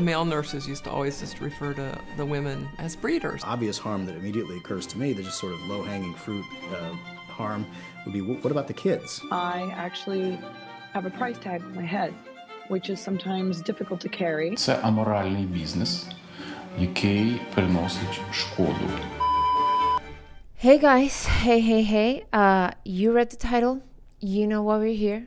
The male nurses used to always just refer to the women as breeders. Obvious harm that immediately occurs to me, the just sort of low-hanging fruit harm would be, what about the kids? I actually have a price tag on my head, which is sometimes difficult to carry. Це аморальний бізнес, який приносить шкоду. Hey guys, hey. You read the title. You know why we're here.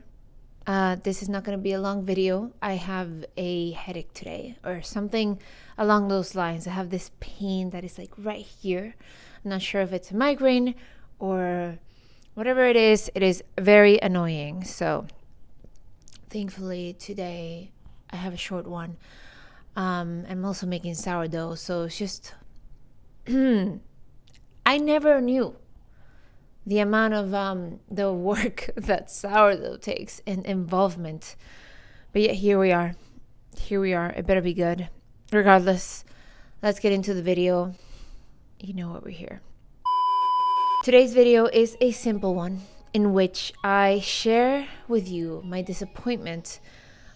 This is not going to be a long video. I have a headache today or something along those lines. I have this pain that is like right here. I'm not sure if it's a migraine or whatever it is very annoying. So thankfully today I have a short one. I'm also making sourdough, so it's just I never knew the amount of the work that sourdough takes and involvement. But yet here we are. It better be good. Regardless, let's get into the video. You know what we're here. Today's video is a simple one in which I share with you my disappointment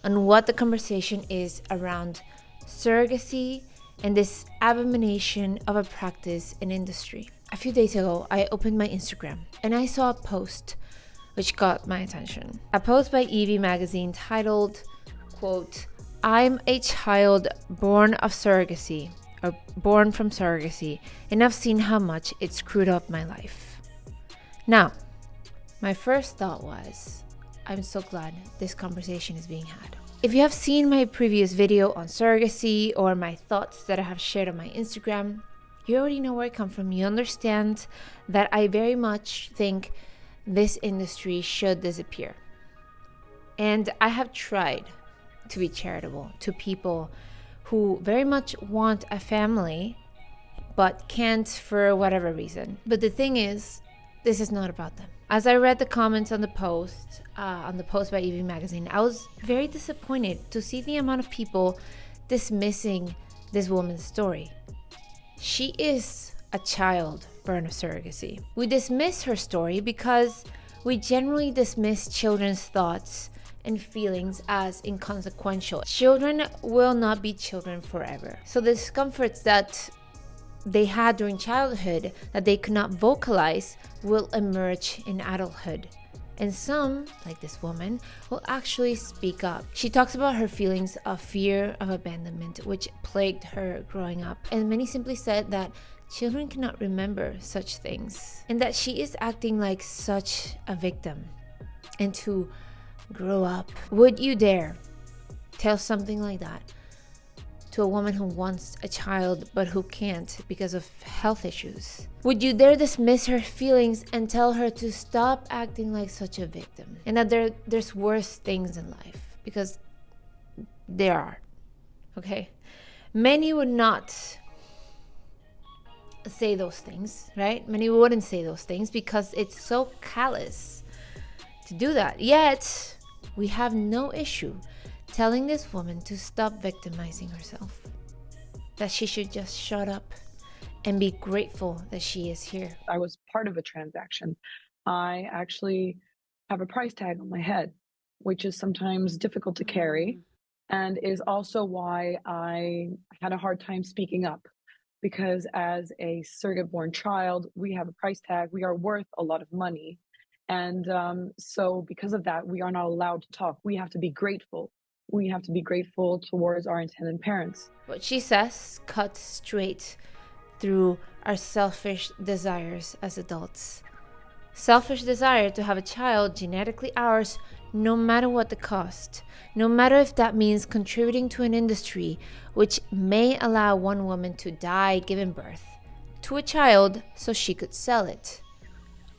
on what the conversation is around surrogacy and this abomination of a practice and industry. A few days ago, I opened my Instagram and I saw a post which got my attention. A post by Evie magazine titled, quote, "I'm a child born of surrogacy, or born from surrogacy, and I've seen how much it screwed up my life." Now, my first thought was, I'm so glad this conversation is being had. If you have seen my previous video on surrogacy or my thoughts that I have shared on my Instagram, you already know where I come from. You understand that I very much think this industry should disappear. And I have tried to be charitable to people who very much want a family but can't for whatever reason. But the thing is, this is not about them. As I read the comments on the post by Evie magazine, I was very disappointed to see the amount of people dismissing this woman's story. She is a child born of surrogacy. We dismiss her story because we generally dismiss children's thoughts and feelings as inconsequential. Children will not be children forever. So the discomforts that they had during childhood that they could not vocalize will emerge in adulthood. And some, like this woman, will actually speak up. She talks about her feelings of fear of abandonment, which plagued her growing up. And many simply said that children cannot remember such things and that she is acting like such a victim. And to grow up, would you dare tell something like that to a woman who wants a child but who can't because of health issues? Would you dare dismiss her feelings and tell her to stop acting like such a victim and that there's worse things in life? Because there are, okay? Many would not say those things, right? Many wouldn't say those things because it's so callous to do that. Yet, we have no issue telling this woman to stop victimizing herself, that she should just shut up and be grateful that she is here. I was part of a transaction. I actually have a price tag on my head, which is sometimes difficult to carry and is also why I had a hard time speaking up. Because as a surrogate-born child, we have a price tag. We are worth a lot of money. And so because of that, we are not allowed to talk. We have to be grateful. We have to be grateful towards our intended parents. What she says cuts straight through our selfish desires as adults. Selfish desire to have a child genetically ours, no matter what the cost. No matter if that means contributing to an industry which may allow one woman to die giving birth to a child so she could sell it.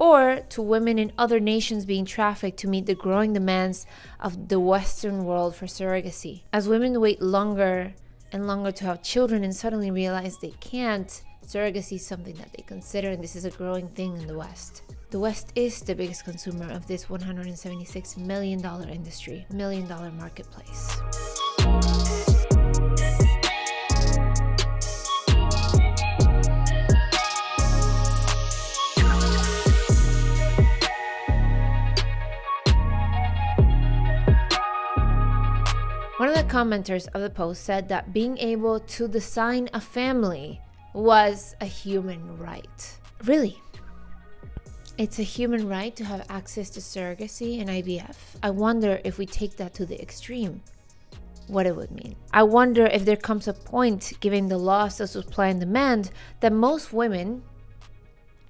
Or to women in other nations being trafficked to meet the growing demands of the Western world for surrogacy. As women wait longer and longer to have children and suddenly realize they can't, surrogacy is something that they consider, and this is a growing thing in the West. The West is the biggest consumer of this $176 million industry, $1 million marketplace. commenters of the post said that being able to design a family was a human right. Really? It's a human right to have access to surrogacy and IVF. I wonder if we take that to the extreme, what it would mean. I wonder if there comes a point, given the laws of supply and demand, that most women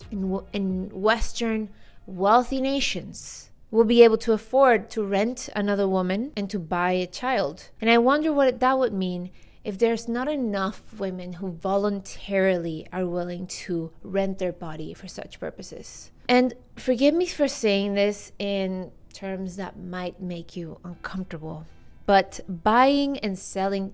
in Western wealthy nations will be able to afford to rent another woman and to buy a child. And I wonder what that would mean if there's not enough women who voluntarily are willing to rent their body for such purposes. And forgive me for saying this in terms that might make you uncomfortable, but buying and selling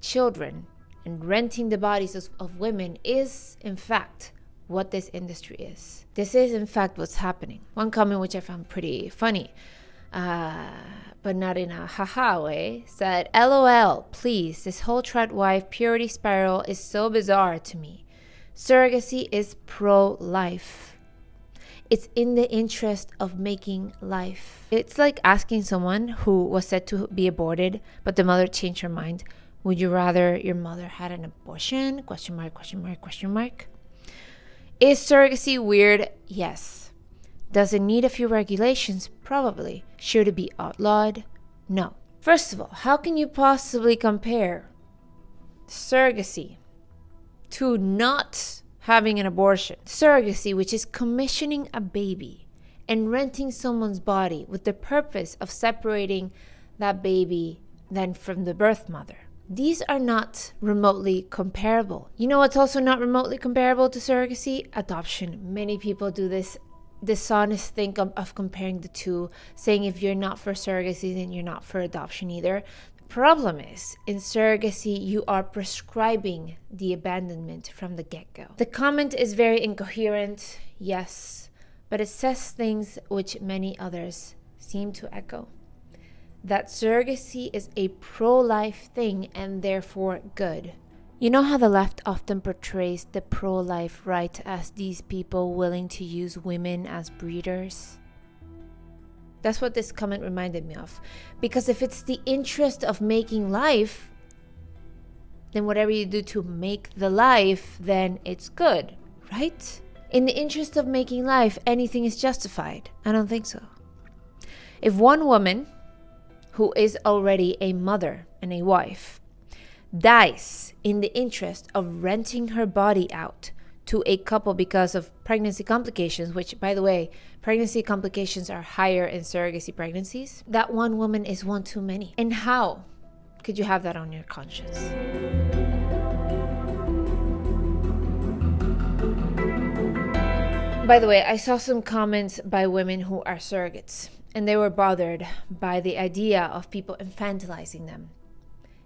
children and renting the bodies of women is, in fact, what this industry is. This is, in fact, what's happening. One comment which I found pretty funny, but not in a haha way, said, LOL, please, this whole tradwife purity spiral is so bizarre to me. Surrogacy is pro-life. It's in the interest of making life. It's like asking someone who was said to be aborted, but the mother changed her mind. Would you rather your mother had an abortion? Question mark, question mark, question mark. Is surrogacy weird? Yes. Does it need a few regulations? Probably. Should it be outlawed? No. First of all, how can you possibly compare surrogacy to not having an abortion? Surrogacy, which is commissioning a baby and renting someone's body with the purpose of separating that baby then from the birth mother. These are not remotely comparable. You know what's also not remotely comparable to surrogacy? Adoption. Many people do this dishonest thing of comparing the two, saying if you're not for surrogacy, then you're not for adoption either. The problem is, in surrogacy, you are prescribing the abandonment from the get-go. The comment is very incoherent, yes, but it says things which many others seem to echo. That surrogacy is a pro-life thing and therefore good. You know how the left often portrays the pro-life right as these people willing to use women as breeders? That's what this comment reminded me of. Because if it's the interest of making life, then whatever you do to make the life, then it's good, right? In the interest of making life, anything is justified. I don't think so. If one woman who is already a mother and a wife dies in the interest of renting her body out to a couple because of pregnancy complications, which, by the way, pregnancy complications are higher in surrogacy pregnancies, that one woman is one too many. And how could you have that on your conscience? By the way, I saw some comments by women who are surrogates, and they were bothered by the idea of people infantilizing them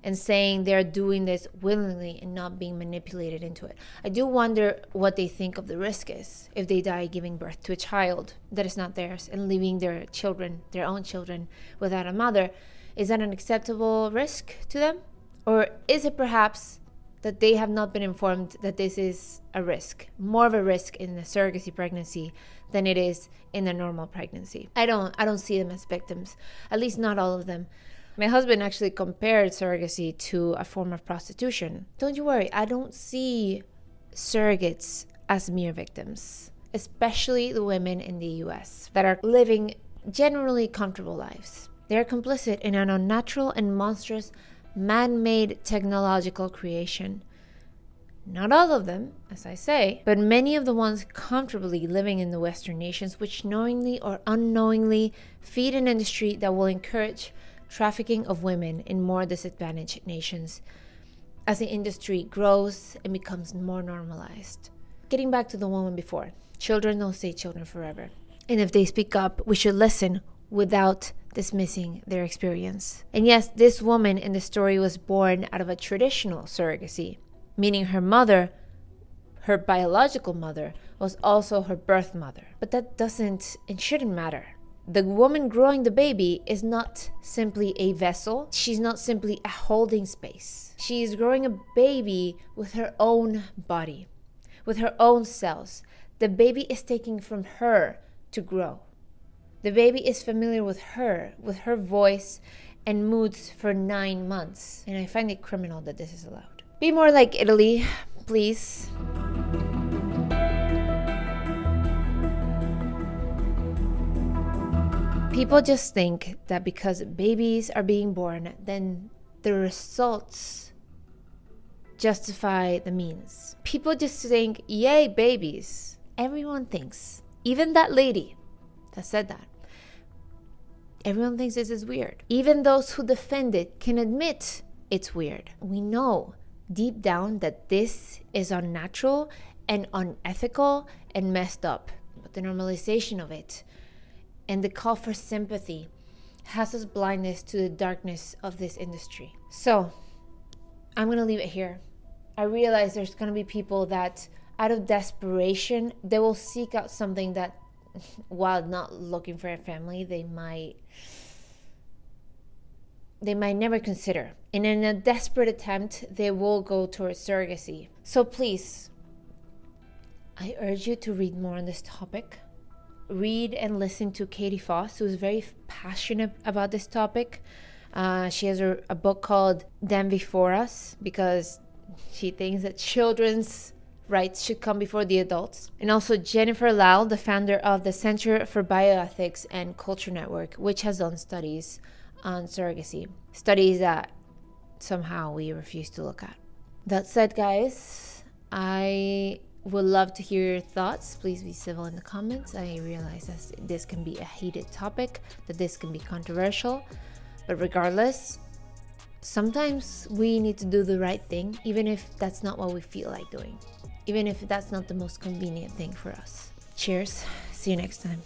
and saying they're doing this willingly and not being manipulated into it. I do wonder what they think of the risk is if they die giving birth to a child that is not theirs and leaving their children, their own children, without a mother. Is that an acceptable risk to them? Or is it perhaps that they have not been informed that this is a risk, more of a risk in the surrogacy pregnancy than it is in a normal pregnancy? I don't see them as victims, at least not all of them. My husband actually compared surrogacy to a form of prostitution. Don't you worry, I don't see surrogates as mere victims, especially the women in the US that are living generally comfortable lives. They are complicit in an unnatural and monstrous man-made technological creation. Not all of them, as I say, but many of the ones comfortably living in the Western nations, which knowingly or unknowingly feed an industry that will encourage trafficking of women in more disadvantaged nations as the industry grows and becomes more normalized. Getting back to the woman before, children don't stay children forever. And if they speak up, we should listen without dismissing their experience. And yes, this woman in the story was born out of a traditional surrogacy, meaning her mother, her biological mother, was also her birth mother. But that doesn't and shouldn't matter. The woman growing the baby is not simply a vessel. She's not simply a holding space. She is growing a baby with her own body, with her own cells. The baby is taking from her to grow. The baby is familiar with her voice, and moods for 9 months. And I find it criminal that this is allowed. Be more like Italy, please. People just think that because babies are being born, then the results justify the means. People just think, yay, babies. Everyone thinks, even that lady that said that, everyone thinks this is weird. Even those who defend it can admit it's weird. We know deep down that this is unnatural and unethical and messed up. But the normalization of it and the call for sympathy has us blindness to the darkness of this industry. So I'm gonna leave it here. I realize there's gonna be people that out of desperation, they will seek out something that, while not looking for a family, they might never consider. And in a desperate attempt, they will go towards surrogacy. So please, I urge you to read more on this topic. Read and listen to Katie Foss, who is very passionate about this topic. She has a book called Them Before Us, because she thinks that children's rights should come before the adults. And also Jennifer Lau, the founder of the Center for Bioethics and Culture Network, which has done studies on surrogacy. Studies that somehow we refuse to look at. That said, guys, I would love to hear your thoughts. Please be civil in the comments. I realize that this can be a heated topic, that this can be controversial. But regardless, sometimes we need to do the right thing, even if that's not what we feel like doing. Even if that's not the most convenient thing for us. Cheers. See you next time.